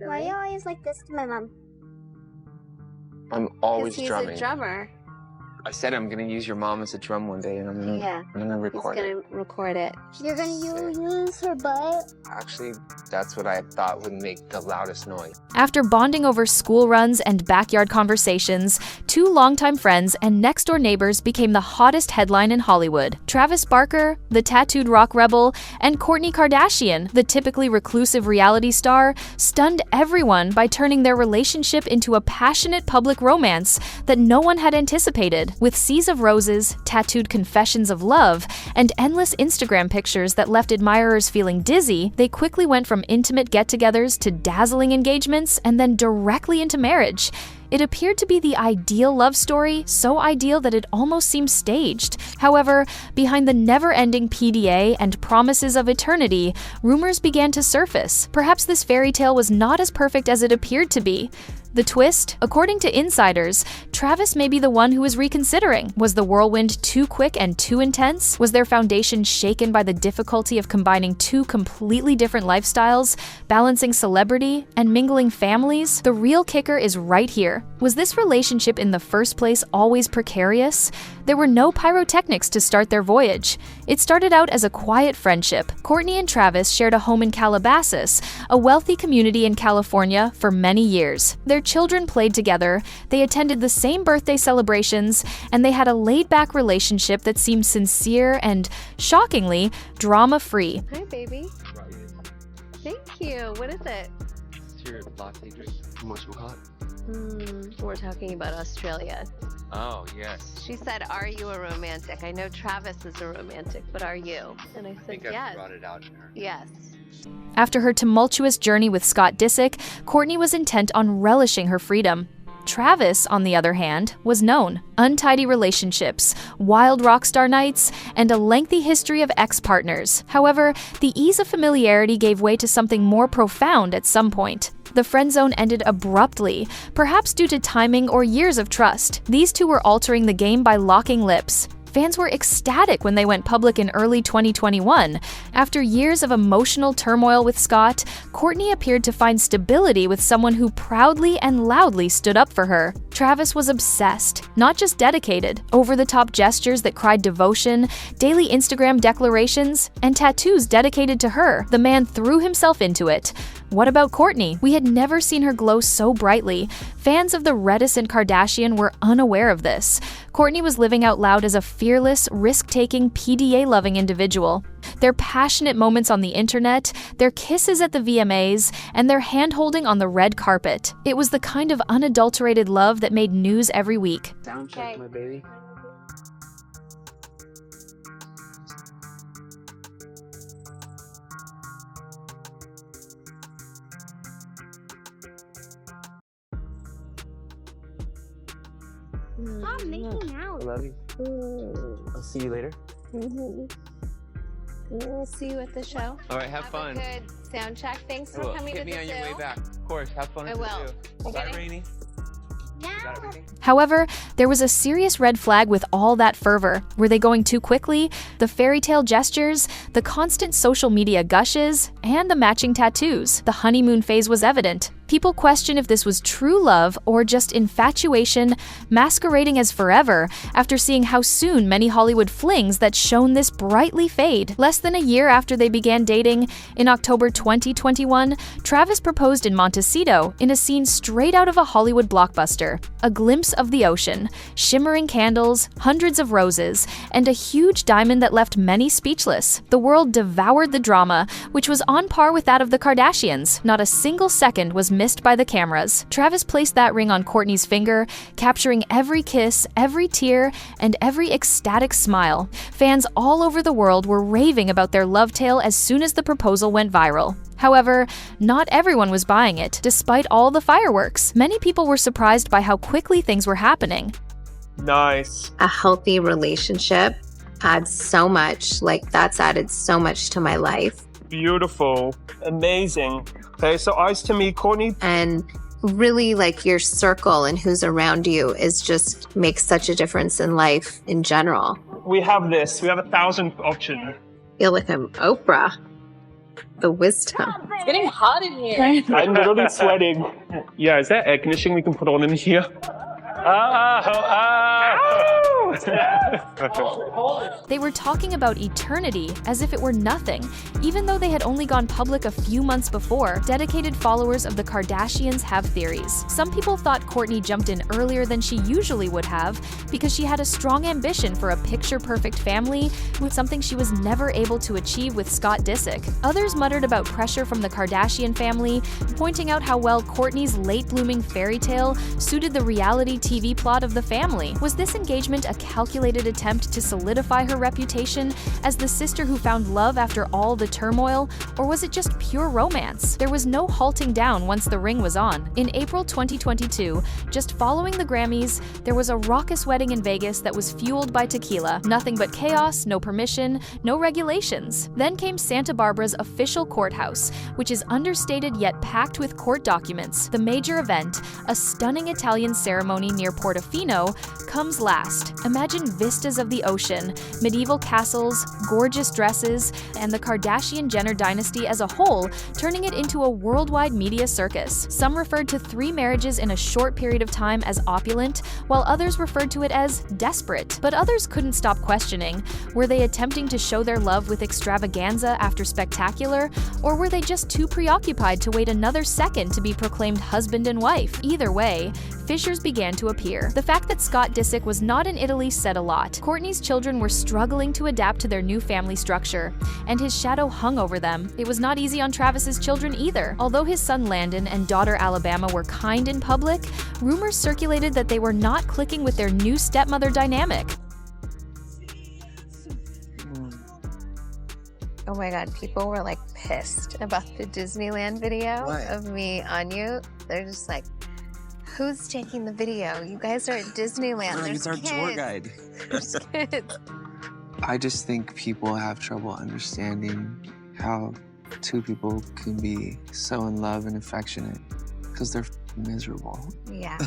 Why are you always like this to my mom? I'm always He's drumming. a drummer. I said I'm gonna use your mom as a drum one day, and I'm gonna record it. He's gonna record it. You're gonna use her butt? Actually, that's what I thought would make the loudest noise. After bonding over school runs and backyard conversations, two longtime friends and next-door neighbors became the hottest headline in Hollywood. Travis Barker, the tattooed rock rebel, and Kourtney Kardashian, the typically reclusive reality star, stunned everyone by turning their relationship into a passionate public romance that no one had anticipated. With seas of roses, tattooed confessions of love, and endless Instagram pictures that left admirers feeling dizzy, they quickly went from intimate get-togethers to dazzling engagements and then directly into marriage. It appeared to be the ideal love story, so ideal that it almost seemed staged. However, behind the never-ending PDA and promises of eternity, rumors began to surface. Perhaps this fairy tale was not as perfect as it appeared to be. The twist? According to insiders, Travis may be the one who is reconsidering. Was the whirlwind too quick and too intense? Was their foundation shaken by the difficulty of combining two completely different lifestyles, balancing celebrity and mingling families? The real kicker is right here. Was this relationship in the first place always precarious? There were no pyrotechnics to start their voyage. It started out as a quiet friendship. Kourtney and Travis shared a home in Calabasas, a wealthy community in California, for many years. Their children played together, they attended the same birthday celebrations, and they had a laid-back relationship that seemed sincere and, shockingly, drama-free. Hi, baby. Thank you. What is it? It's your latte drink. What's it called? We're talking about Australia. Oh, yes. She said, "Are you a romantic?" I know Travis is a romantic, but are you? And I said, I yes. brought it out in her. Yes. After her tumultuous journey with Scott Disick, Kourtney was intent on relishing her freedom. Travis, on the other hand, was known. Untidy relationships, wild rock star nights, and a lengthy history of ex-partners. However, the ease of familiarity gave way to something more profound at some point. The friend zone ended abruptly, perhaps due to timing or years of trust. These two were altering the game by locking lips. Fans were ecstatic when they went public in early 2021. After years of emotional turmoil with Scott, Kourtney appeared to find stability with someone who proudly and loudly stood up for her. Travis was obsessed, not just dedicated. Over-the-top gestures that cried devotion, daily Instagram declarations, and tattoos dedicated to her. The man threw himself into it. What about Kourtney? We had never seen her glow so brightly. Fans of the reticent Kardashian were unaware of this. Kourtney was living out loud as a fearless, risk-taking, PDA-loving individual. Their passionate moments on the internet, their kisses at the VMAs, and their hand-holding on the red carpet. It was the kind of unadulterated love that made news every week. Sound check, my baby. Stop making out. I love you. I'll see you later. We'll see you at the show. All right, have fun. A good sound check. Thanks for Well, coming hit to me the on zoo. your way back. Of course, have fun at I the will. zoo. Bye, Okay. Rainey. Got everything? However, there was a serious red flag with all that fervor. Were they going too quickly? The fairy tale gestures, the constant social media gushes, and the matching tattoos. The honeymoon phase was evident. People question if this was true love or just infatuation masquerading as forever after seeing how soon many Hollywood flings that shone this brightly fade. Less than a year after they began dating, in October 2021, Travis proposed in Montecito in a scene straight out of a Hollywood blockbuster. A glimpse of the ocean, shimmering candles, hundreds of roses, and a huge diamond that left many speechless. The world devoured the drama, which was on par with that of the Kardashians. Not a single second was missed by the cameras. Travis placed that ring on Kourtney's finger, capturing every kiss, every tear, and every ecstatic smile. Fans all over the world were raving about their love tale as soon as the proposal went viral. However, not everyone was buying it. Despite all the fireworks, many people were surprised by how quickly things were happening. Nice. A healthy relationship adds so much, that's added so much to my life. Beautiful. Amazing. Okay, so eyes to me, Kourtney. And really your circle and who's around you is just makes such a difference in life in general. We have this. We have 1,000 options. I feel like I'm Oprah. The wisdom. It's getting hot in here. I'm literally sweating. Yeah, is there air conditioning we can put on in here? They were talking about eternity as if it were nothing, even though they had only gone public a few months before. Dedicated followers of the Kardashians have theories. Some people thought Kourtney jumped in earlier than she usually would have because she had a strong ambition for a picture-perfect family, with something she was never able to achieve with Scott Disick. Others muttered about pressure from the Kardashian family, pointing out how well Kourtney's late-blooming fairy tale suited the reality TV plot of the family. Was this engagement a calculated attempt to solidify her reputation as the sister who found love after all the turmoil, or was it just pure romance? There was no halting down once the ring was on. In April 2022, just following the Grammys, there was a raucous wedding in Vegas that was fueled by tequila. Nothing but chaos, no permission, no regulations. Then came Santa Barbara's official courthouse, which is understated yet packed with court documents. The major event, a stunning Italian ceremony near Portofino, comes last. Imagine vistas of the ocean, medieval castles, gorgeous dresses, and the Kardashian-Jenner dynasty as a whole, turning it into a worldwide media circus. Some referred to 3 marriages in a short period of time as opulent, while others referred to it as desperate. But others couldn't stop questioning. Were they attempting to show their love with extravaganza after spectacular, or were they just too preoccupied to wait another second to be proclaimed husband and wife? Either way, fissures began to appear. The fact that Scott Disick was not in Italy said a lot. Kourtney's children were struggling to adapt to their new family structure, and his shadow hung over them. It was not easy on Travis's children either. Although his son Landon and daughter Alabama were kind in public, rumors circulated that they were not clicking with their new stepmother dynamic. Oh my god, people were like pissed about the Disneyland video of me on you. They're just like, who's taking the video? You guys are at Disneyland. Like, There's it's our kids. tour guide. There's kids. I just think people have trouble understanding how 2 people can be so in love and affectionate because they're miserable. Yeah,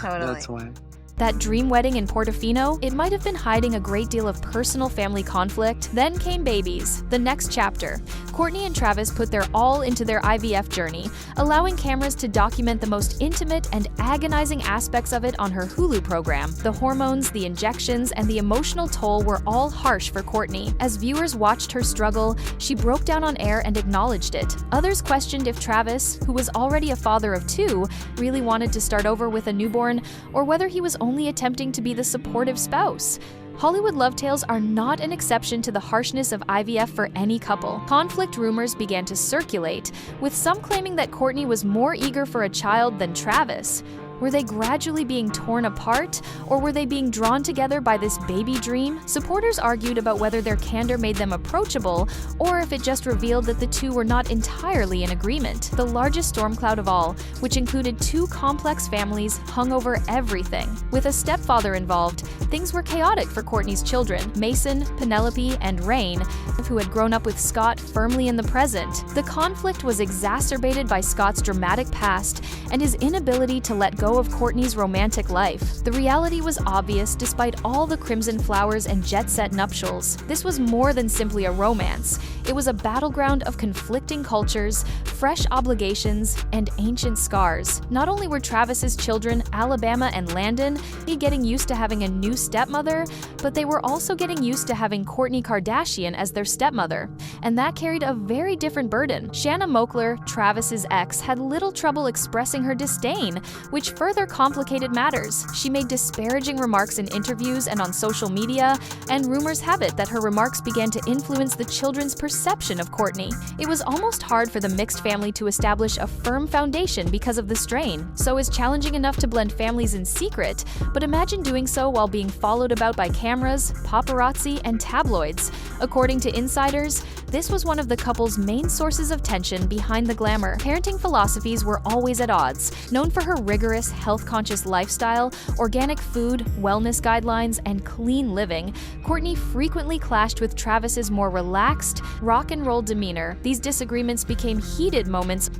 totally. That's why. That dream wedding in Portofino, it might have been hiding a great deal of personal family conflict. Then came babies, the next chapter. Kourtney and Travis put their all into their IVF journey, allowing cameras to document the most intimate and agonizing aspects of it on her Hulu program. The hormones, the injections, and the emotional toll were all harsh for Kourtney. As viewers watched her struggle, she broke down on air and acknowledged it. Others questioned if Travis, who was already a father of 2, really wanted to start over with a newborn, or whether he was only attempting to be the supportive spouse. Hollywood love tales are not an exception to the harshness of IVF for any couple. Conflict rumors began to circulate, with some claiming that Kourtney was more eager for a child than Travis. Were they gradually being torn apart, or were they being drawn together by this baby dream? Supporters argued about whether their candor made them approachable, or if it just revealed that the 2 were not entirely in agreement. The largest storm cloud of all, which included 2 complex families, hung over everything. With a stepfather involved, things were chaotic for Kourtney's children, Mason, Penelope, and Rain, who had grown up with Scott firmly in the present. The conflict was exacerbated by Scott's dramatic past and his inability to let go of Kourtney's romantic life. The reality was obvious despite all the crimson flowers and jet-set nuptials. This was more than simply a romance. It was a battleground of conflicting cultures, fresh obligations, and ancient scars. Not only were Travis's children, Alabama and Landon, getting used to having a new stepmother, but they were also getting used to having Kourtney Kardashian as their stepmother. And that carried a very different burden. Shanna Moakler, Travis's ex, had little trouble expressing her disdain, which further complicated matters. She made disparaging remarks in interviews and on social media, and rumors have it that her remarks began to influence the children's perception of Kourtney. It was almost hard for the mixed family to establish a firm foundation because of the strain. So it's challenging enough to blend families in secret, but imagine doing so while being followed about by cameras, paparazzi, and tabloids. According to insiders, this was one of the couple's main sources of tension behind the glamour. Parenting philosophies were always at odds. Known for her rigorous, health-conscious lifestyle, organic food, wellness guidelines, and clean living, Kourtney frequently clashed with Travis's more relaxed, rock and roll demeanor. These disagreements became heated moments.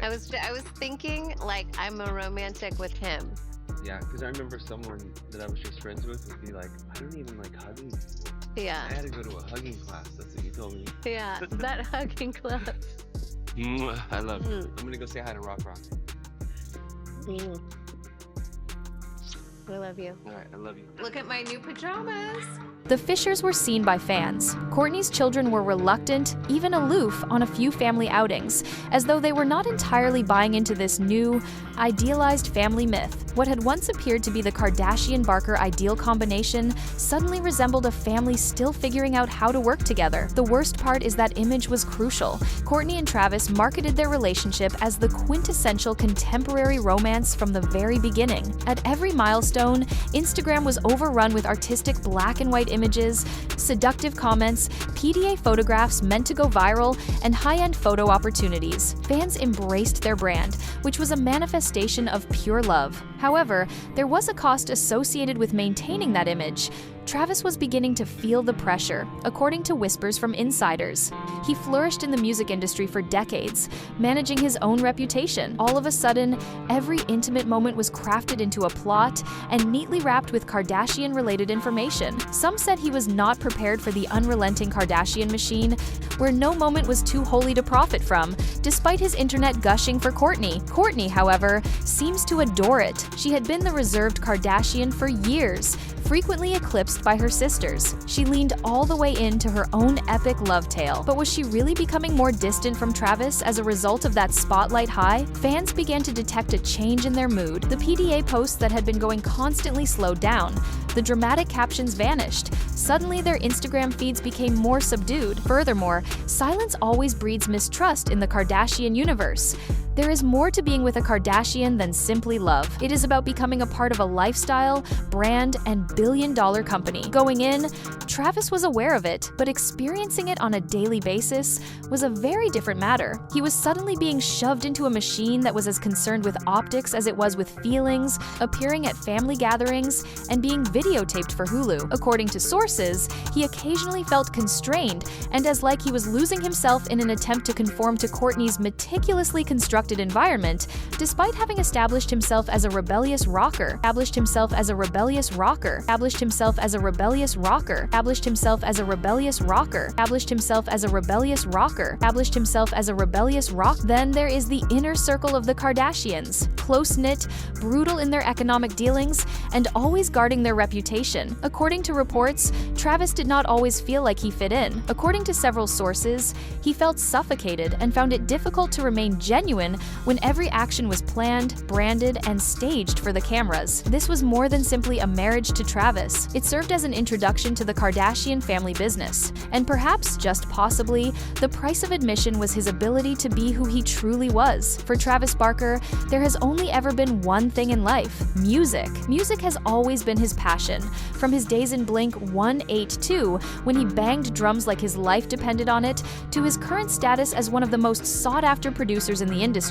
I was thinking, like, I'm a romantic with him. Yeah, because I remember someone that I was just friends with would be like, I don't even like hugging people. Yeah. I had to go to a hugging class. That's what you told told me. Yeah, that hugging close. I love you. I'm gonna go say hi to Rock. I love you. All right, I love you. Look at my new pajamas. The Fishers were seen by fans. Kourtney's children were reluctant, even aloof, on a few family outings, as though they were not entirely buying into this new, idealized family myth. What had once appeared to be the Kardashian-Barker ideal combination suddenly resembled a family still figuring out how to work together. The worst part is that image was crucial. Kourtney and Travis marketed their relationship as the quintessential contemporary romance from the very beginning. At every milestone, Instagram was overrun with artistic black and white images, seductive comments, PDA photographs meant to go viral, and high-end photo opportunities. Fans embraced their brand, which was a manifestation of pure love. However, there was a cost associated with maintaining that image. Travis was beginning to feel the pressure, according to whispers from insiders. He flourished in the music industry for decades, managing his own reputation. All of a sudden, every intimate moment was crafted into a plot and neatly wrapped with Kardashian-related information. Some said he was not prepared for the unrelenting Kardashian machine, where no moment was too holy to profit from, despite his internet gushing for Kourtney. Kourtney, however, seems to adore it. She had been the reserved Kardashian for years, frequently eclipsed by her sisters. She leaned all the way into her own epic love tale. But was she really becoming more distant from Travis as a result of that spotlight high? Fans began to detect a change in their mood. The PDA posts that had been going constantly slowed down. The dramatic captions vanished. Suddenly, their Instagram feeds became more subdued. Furthermore, silence always breeds mistrust in the Kardashian universe. There is more to being with a Kardashian than simply love. It is about becoming a part of a lifestyle, brand, and billion-dollar company. Going in, Travis was aware of it, but experiencing it on a daily basis was a very different matter. He was suddenly being shoved into a machine that was as concerned with optics as it was with feelings, appearing at family gatherings, and being videotaped for Hulu. According to sources, he occasionally felt constrained and as like he was losing himself in an attempt to conform to Kourtney's meticulously constructed environment, despite having established himself as a rebellious rocker, established himself as a rebellious rocker, established himself as a rebellious rocker, established himself as a rebellious rocker, established himself as a rebellious rocker, established himself as a rebellious rock. Then there is the inner circle of the Kardashians, close-knit, brutal in their economic dealings, and always guarding their reputation. According to reports, Travis did not always feel like he fit in. According to several sources, he felt suffocated and found it difficult to remain genuine when every action was planned, branded, and staged for the cameras. This was more than simply a marriage to Travis. It served as an introduction to the Kardashian family business. And perhaps, just possibly, the price of admission was his ability to be who he truly was. For Travis Barker, there has only ever been one thing in life: music. Music has always been his passion. From his days in Blink 182, when he banged drums like his life depended on it, to his current status as one of the most sought-after producers in the industry.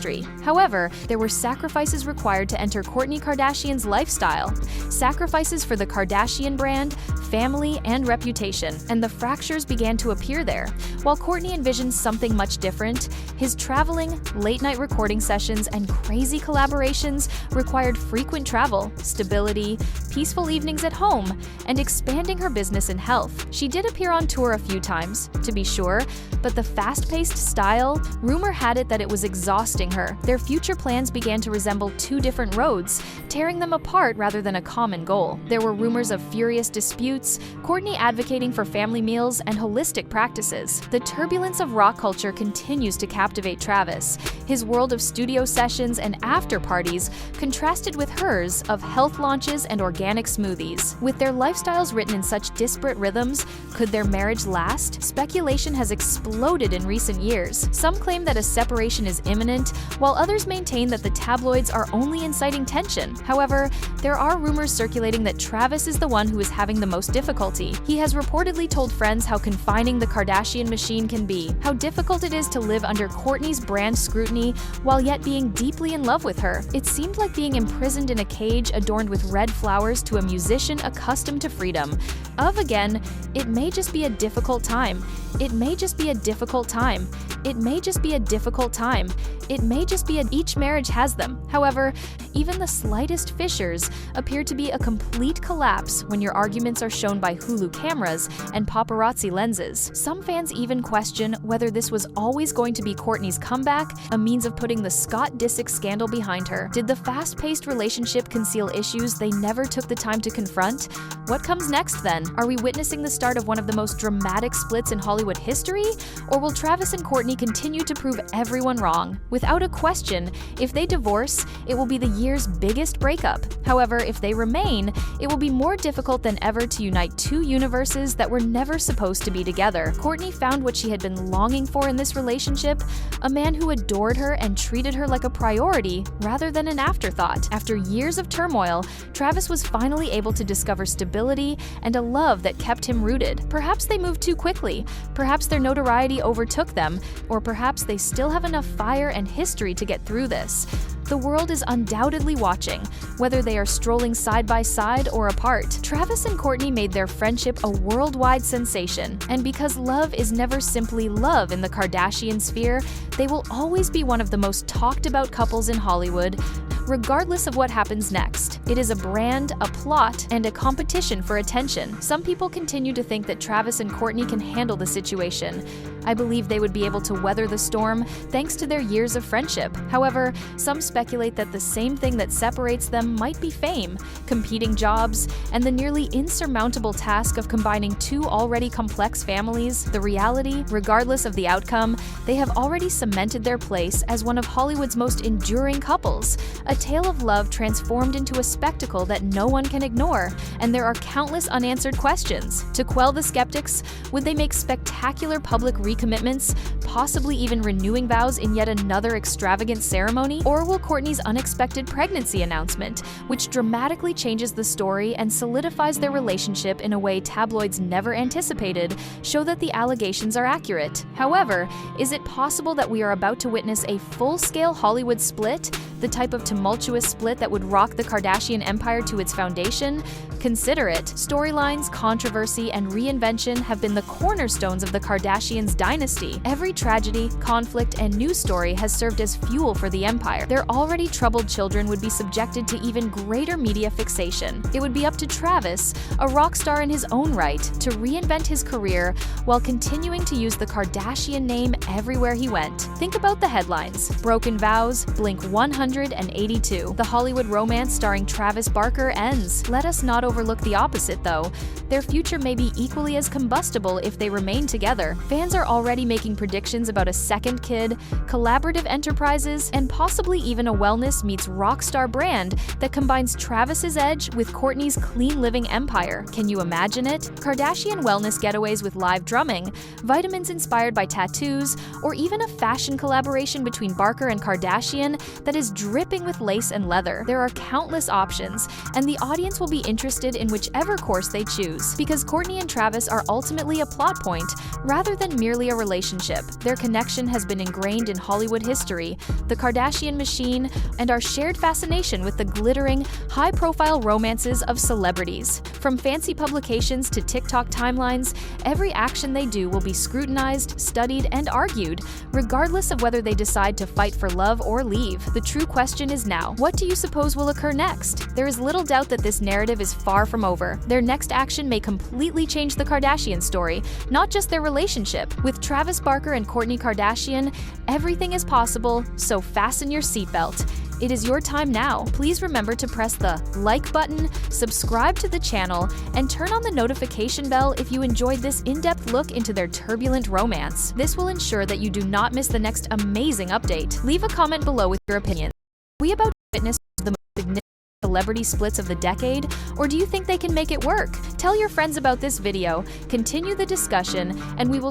However, there were sacrifices required to enter Kourtney Kardashian's lifestyle. Sacrifices for the Kardashian brand, family, and reputation, and the fractures began to appear there. While Kourtney envisioned something much different, his traveling, late-night recording sessions, and crazy collaborations required frequent travel, stability, peaceful evenings at home, and expanding her business and health. She did appear on tour a few times, to be sure, but the fast-paced style, rumor had it that it was exhausting her. Their future plans began to resemble two different roads, tearing them apart rather than a common goal. There were rumors of furious disputes, Kourtney advocating for family meals and holistic practices. The turbulence of rock culture continues to captivate Travis. His world of studio sessions and after-parties contrasted with hers of health launches and organic smoothies. With their lifestyles written in such disparate rhythms, could their marriage last? Speculation has exploded in recent years. Some claim that a separation is imminent, while others maintain that the tabloids are only inciting tension. However, there are rumors circulating that Travis is the one who is having the most difficulty. He has reportedly told friends how confining the Kardashian machine can be, how difficult it is to live under Kourtney's brand scrutiny while yet being deeply in love with her. It seemed like being imprisoned in a cage adorned with red flowers to a musician competition accustomed to freedom. Again, it may just be a difficult time. It may just be a difficult time. It may just be a difficult time. It may just be each marriage has them. However, even the slightest fissures appear to be a complete collapse when your arguments are shown by Hulu cameras and paparazzi lenses. Some fans even question whether this was always going to be Kourtney's comeback, a means of putting the Scott Disick scandal behind her. Did the fast-paced relationship conceal issues they never took the time to confront? What comes next then? Are we witnessing the start of one of the most dramatic splits in Hollywood history? Or will Travis and Kourtney continue to prove everyone wrong? Without a question, if they divorce, it will be the year's biggest breakup. However, if they remain, it will be more difficult than ever to unite two universes that were never supposed to be together. Kourtney found what she had been longing for in this relationship, a man who adored her and treated her like a priority rather than an afterthought. After years of turmoil, Travis was finally able to discover stability and a love that kept him rooted. Perhaps they moved too quickly, perhaps their notoriety overtook them, or perhaps they still have enough fire and history to get through this. The world is undoubtedly watching, whether they are strolling side by side or apart. Travis and Kourtney made their friendship a worldwide sensation, and because love is never simply love in the Kardashian sphere, they will always be one of the most talked about couples in Hollywood, regardless of what happens next. It is a brand, a plot, and a competition for attention. Some people continue to think that Travis and Kourtney can handle the situation. I believe they would be able to weather the storm thanks to their years of friendship. However, some speculate that the same thing that separates them might be fame, competing jobs, and the nearly insurmountable task of combining two already complex families. The reality, regardless of the outcome, they have already cemented their place as one of Hollywood's most enduring couples, a tale of love transformed into a spectacle that no one can ignore, and there are countless unanswered questions. To quell the skeptics, would they make spectacular public recommitments, possibly even renewing vows in yet another extravagant ceremony? Or will Kourtney's unexpected pregnancy announcement, which dramatically changes the story and solidifies their relationship in a way tabloids never anticipated, show that the allegations are accurate? However, is it possible that we are about to witness a full-scale Hollywood split, the type of tumultuous split that would rock the Kardashian empire to its foundation? Consider it. Storylines, controversy, and reinvention have been the cornerstones of the Kardashians' dynasty. Every tragedy, conflict, and news story has served as fuel for the empire. Their already troubled children would be subjected to even greater media fixation. It would be up to Travis, a rock star in his own right, to reinvent his career while continuing to use the Kardashian name everywhere he went. Think about the headlines. Broken vows, Blink 182. The Hollywood romance starring Travis Barker ends. Let us not overlook the opposite, though. Their future may be equally as combustible if they remain together. Fans are already making predictions about a second kid, collaborative enterprises, and possibly even a wellness meets rock star brand that combines Travis's edge with Kourtney's clean living empire. Can you imagine it? Kardashian wellness getaways with live drumming, vitamins inspired by tattoos, or even a fashion collaboration between Barker and Kardashian that is dripping with lace and leather. There are countless options, and the audience will be interested in whichever course they choose, because Kourtney and Travis are ultimately a plot point rather than merely a relationship. Their connection has been ingrained in Hollywood history, the Kardashian machine, and our shared fascination with the glittering, high-profile romances of celebrities. From fancy publications to TikTok timelines, every action they do will be scrutinized, studied, and argued, regardless of whether they decide to fight for love or leave. The true question is now, what do you suppose will occur next? There is little doubt that this narrative is far from over. Their next action may completely change the Kardashian story, not just their relationship. With Travis Barker and Kourtney Kardashian, everything is possible, so fasten your seatbelt. It is your time now. Please remember to press the like button, subscribe to the channel, and turn on the notification bell if you enjoyed this in-depth look into their turbulent romance. This will ensure that you do not miss the next amazing update. Leave a comment below with your opinion. Are we about to witness the most significant celebrity splits of the decade, or do you think they can make it work? Tell your friends about this video, continue the discussion, and we will